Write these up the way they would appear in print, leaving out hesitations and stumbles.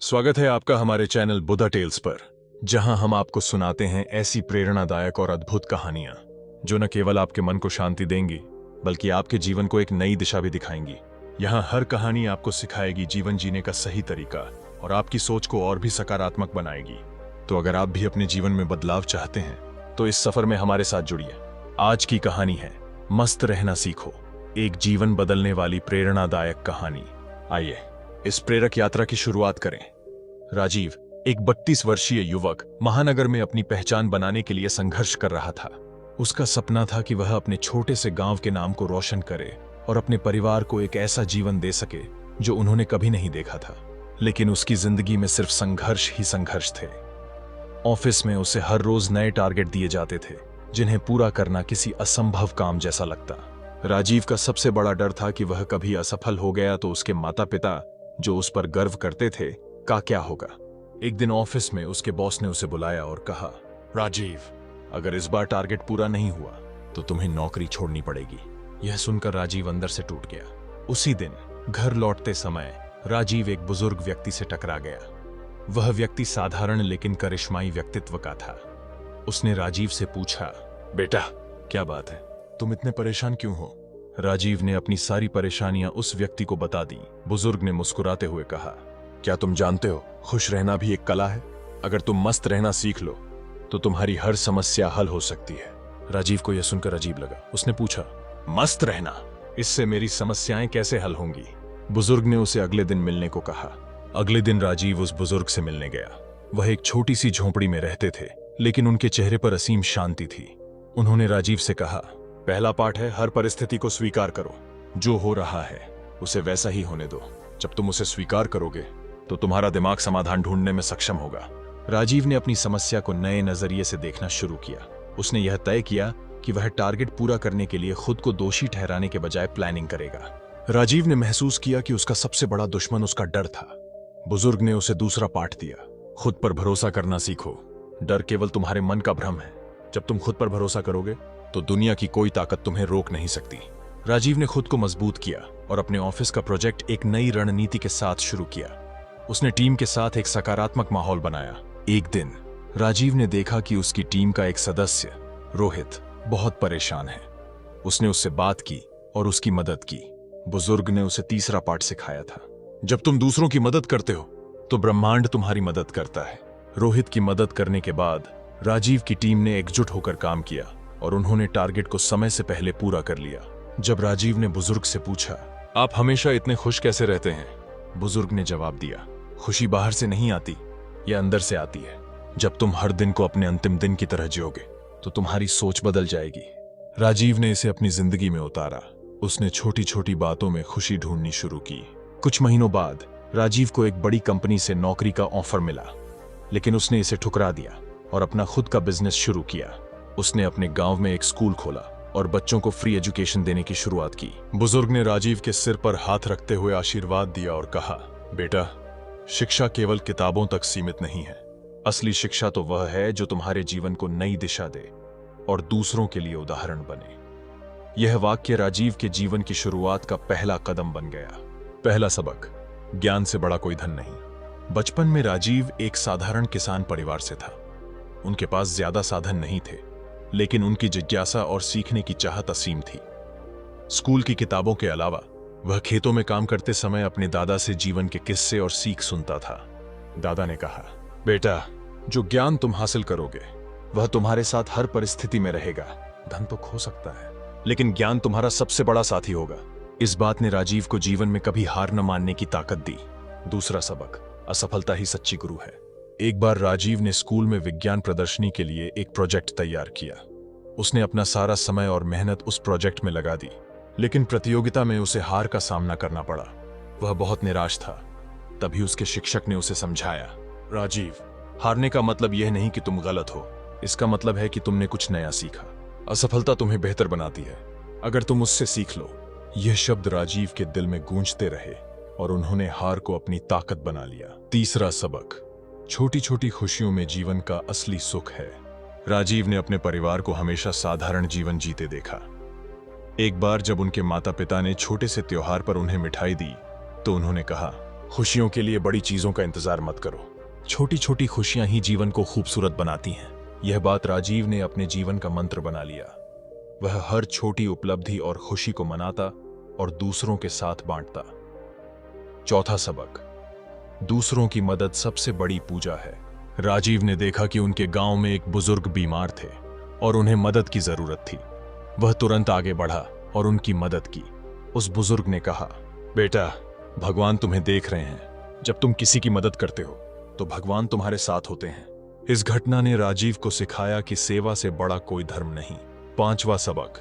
स्वागत है आपका हमारे चैनल बुद्धा टेल्स पर, जहां हम आपको सुनाते हैं ऐसी प्रेरणादायक और अद्भुत कहानियां जो न केवल आपके मन को शांति देंगी बल्कि आपके जीवन को एक नई दिशा भी दिखाएंगी। यहां हर कहानी आपको सिखाएगी जीवन जीने का सही तरीका और आपकी सोच को और भी सकारात्मक बनाएगी। तो अगर आप भी अपने जीवन में बदलाव चाहते हैं तो इस सफर में हमारे साथ जुड़िए। आज की कहानी है मस्त रहना सीखो, एक जीवन बदलने वाली प्रेरणादायक कहानी। आइए इस प्रेरक यात्रा की शुरुआत करें। राजीव, एक 32 वर्षीय युवक, महानगर में अपनी पहचान बनाने के लिए संघर्ष कर रहा था। उसका सपना था कि वह अपने छोटे से गांव के नाम को रोशन करे और अपने परिवार को एक ऐसा जीवन दे सके जो उन्होंने कभी नहीं देखा था। लेकिन उसकी जिंदगी में सिर्फ संघर्ष ही संघर्ष थे। ऑफिस में उसे हर रोज नए टारगेट दिए जाते थे जिन्हें पूरा करना किसी असंभव काम जैसा लगता। राजीव का सबसे बड़ा डर था कि वह कभी असफल हो गया तो उसके माता पिता, जो उस पर गर्व करते थे, का क्या होगा। एक दिन ऑफिस में उसके बॉस ने उसे बुलाया और कहा, राजीव, अगर इस बार टारगेट पूरा नहीं हुआ तो तुम्हें नौकरी छोड़नी पड़ेगी। यह सुनकर राजीव अंदर से टूट गया। उसी दिन घर लौटते समय राजीव एक बुजुर्ग व्यक्ति से टकरा गया। वह व्यक्ति साधारण लेकिन करिश्माई व्यक्तित्व का था। उसने राजीव से पूछा, बेटा, क्या बात है, तुम इतने परेशान क्यों हो? राजीव ने अपनी सारी परेशानियां उस व्यक्ति को बता दी। बुजुर्ग ने मुस्कुराते हुए कहा, क्या तुम जानते हो, खुश रहना भी एक कला है। अगर तुम मस्त रहना सीख लो तो तुम्हारी हर समस्या हल हो सकती है। राजीव को यह सुनकर अजीब लगा। उसने पूछा, मस्त रहना, इससे मेरी समस्याएं कैसे हल होंगी? बुजुर्ग ने उसे अगले दिन मिलने को कहा। अगले दिन राजीव उस बुजुर्ग से मिलने गया। वह एक छोटी सी झोंपड़ी में रहते थे, लेकिन उनके चेहरे पर असीम शांति थी। उन्होंने राजीव से कहा, पहला पाठ है, हर परिस्थिति को स्वीकार करो। जो हो रहा है उसे वैसा ही होने दो। जब तुम उसे स्वीकार करोगे तो तुम्हारा दिमाग समाधान ढूंढने में सक्षम होगा। राजीव ने अपनी समस्या को नए नजरिए से देखना शुरू किया। उसने यह तय किया कि वह टारगेट पूरा करने के लिए खुद को दोषी ठहराने के बजाय प्लानिंग करेगा। राजीव ने महसूस किया कि उसका सबसे बड़ा दुश्मन उसका डर था। बुजुर्ग ने उसे दूसरा पाठ दिया, खुद पर भरोसा करना सीखो। डर केवल तुम्हारे मन का भ्रम है। जब तुम खुद पर भरोसा करोगे तो दुनिया की कोई ताकत तुम्हें रोक नहीं सकती। राजीव ने खुद को मजबूत किया और अपने ऑफिस का प्रोजेक्ट एक नई रणनीति के साथ शुरू किया। उसने टीम के साथ एक सकारात्मक माहौल बनाया। एक दिन राजीव ने देखा कि उसकी टीम का एक सदस्य, रोहित, बहुत परेशान है। उसने उससे बात की और उसकी मदद की। बुजुर्ग ने उसे तीसरा पाठ सिखाया था, जब तुम दूसरों की मदद करते हो तो ब्रह्मांड तुम्हारी मदद करता है। रोहित की मदद करने के बाद राजीव की टीम ने एकजुट होकर काम किया और उन्होंने टारगेट को समय से पहले पूरा कर लिया। जब राजीव ने बुजुर्ग से पूछा, आप हमेशा इतने खुश कैसे रहते हैं? बुजुर्ग ने जवाब दिया, खुशी बाहर से नहीं आती, यह अंदर से आती है। जब तुम हर दिन को अपने अंतिम दिन की तरह जियोगे तो तुम्हारी सोच बदल जाएगी। राजीव ने इसे अपनी जिंदगी में उतारा। उसने छोटी छोटी बातों में खुशी ढूंढनी शुरू की। कुछ महीनों बाद राजीव को एक बड़ी कंपनी से नौकरी का ऑफर मिला, लेकिन उसने इसे ठुकरा दिया और अपना खुद का बिजनेस शुरू किया। उसने अपने गांव में एक स्कूल खोला और बच्चों को फ्री एजुकेशन देने की शुरुआत की। बुजुर्ग ने राजीव के सिर पर हाथ रखते हुए आशीर्वाद दिया और कहा, बेटा, शिक्षा केवल किताबों तक सीमित नहीं है। असली शिक्षा तो वह है जो तुम्हारे जीवन को नई दिशा दे और दूसरों के लिए उदाहरण बने। यह वाक्य राजीव के जीवन की शुरुआत का पहला कदम बन गया। पहला सबक, ज्ञान से बड़ा कोई धन नहीं। बचपन में राजीव एक साधारण किसान परिवार से था। उनके पास ज्यादा साधन नहीं थे, लेकिन उनकी जिज्ञासा और सीखने की चाहत असीम थी। स्कूल की किताबों के अलावा वह खेतों में काम करते समय अपने दादा से जीवन के किस्से और सीख सुनता था। दादा ने कहा, बेटा, जो ज्ञान तुम हासिल करोगे वह तुम्हारे साथ हर परिस्थिति में रहेगा। धन तो खो सकता है, लेकिन ज्ञान तुम्हारा सबसे बड़ा साथी होगा। इस बात ने राजीव को जीवन में कभी हार न मानने की ताकत दी। दूसरा सबक, असफलता ही सच्ची गुरु है। एक बार राजीव ने स्कूल में विज्ञान प्रदर्शनी के लिए एक प्रोजेक्ट तैयार किया। उसने अपना सारा समय और मेहनत उस प्रोजेक्ट में लगा दी, लेकिन प्रतियोगिता में उसे हार का सामना करना पड़ा। वह बहुत निराश था। तभी उसके शिक्षक ने उसे समझाया, राजीव, हारने का मतलब यह नहीं कि तुम गलत हो, इसका मतलब है कि तुमने कुछ नया सीखा। असफलता तुम्हें बेहतर बनाती है, अगर तुम उससे सीख लो। यह शब्द राजीव के दिल में गूंजते रहे और उन्होंने हार को अपनी ताकत बना लिया। तीसरा सबक, छोटी छोटी खुशियों में जीवन का असली सुख है। राजीव ने अपने परिवार को हमेशा साधारण जीवन जीते देखा। एक बार जब उनके माता पिता ने छोटे से त्योहार पर उन्हें मिठाई दी तो उन्होंने कहा, खुशियों के लिए बड़ी चीजों का इंतजार मत करो, छोटी छोटी खुशियां ही जीवन को खूबसूरत बनाती हैं। यह बात राजीव ने अपने जीवन का मंत्र बना लिया। वह हर छोटी उपलब्धि और खुशी को मनाता और दूसरों के साथ बांटता। चौथा सबक, दूसरों की मदद सबसे बड़ी पूजा है। राजीव ने देखा कि उनके गांव में एक बुजुर्ग बीमार थे और उन्हें मदद की जरूरत थी। वह तुरंत आगे बढ़ा और उनकी मदद की। उस बुजुर्ग ने कहा, बेटा, भगवान तुम्हें देख रहे हैं। जब तुम किसी की मदद करते हो तो भगवान तुम्हारे साथ होते हैं। इस घटना ने राजीव को सिखाया कि सेवा से बड़ा कोई धर्म नहीं। पांचवा सबक,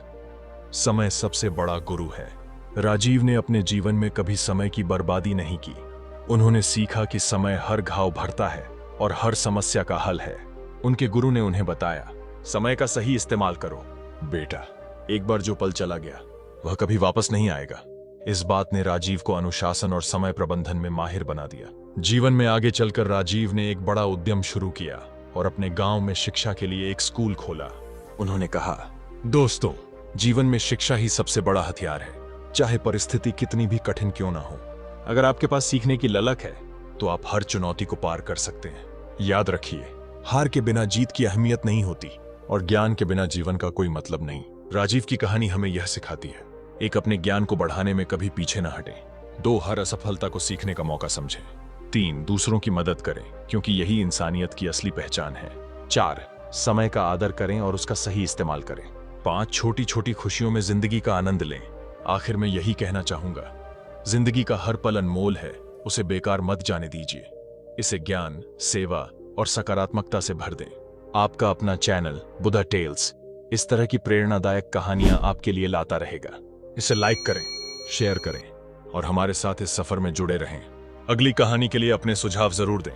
समय सबसे बड़ा गुरु है। राजीव ने अपने जीवन में कभी समय की बर्बादी नहीं की। उन्होंने सीखा कि समय हर घाव भरता है और हर समस्या का हल है। उनके गुरु ने उन्हें बताया, समय का सही इस्तेमाल करो बेटा, एक बार जो पल चला गया वह कभी वापस नहीं आएगा। इस बात ने राजीव को अनुशासन और समय प्रबंधन में माहिर बना दिया। जीवन में आगे चलकर राजीव ने एक बड़ा उद्यम शुरू किया और अपने गांव में शिक्षा के लिए एक स्कूल खोला। उन्होंने कहा, दोस्तों, जीवन में शिक्षा ही सबसे बड़ा हथियार है, चाहे परिस्थिति कितनी भी कठिन क्यों ना हो। अगर आपके पास सीखने की ललक है तो आप हर चुनौती को पार कर सकते हैं। याद रखिए, हार के बिना जीत की अहमियत नहीं होती और ज्ञान के बिना जीवन का कोई मतलब नहीं। राजीव की कहानी हमें यह सिखाती है, एक, अपने ज्ञान को बढ़ाने में कभी पीछे ना हटें। 2, हर असफलता को सीखने का मौका समझें। 3, दूसरों की मदद करें क्योंकि यही इंसानियत की असली पहचान है। 4, समय का आदर करें और उसका सही इस्तेमाल करें। 5, छोटी छोटी खुशियों में जिंदगी का आनंद लें। आखिर में यही कहना चाहूंगा, जिंदगी का हर पल अनमोल है, उसे बेकार मत जाने दीजिए। इसे ज्ञान, सेवा और सकारात्मकता से भर दें। आपका अपना चैनल बुधा टेल्स इस तरह की प्रेरणादायक कहानियां आपके लिए लाता रहेगा। इसे लाइक करें, शेयर करें और हमारे साथ इस सफर में जुड़े रहें। अगली कहानी के लिए अपने सुझाव जरूर दें।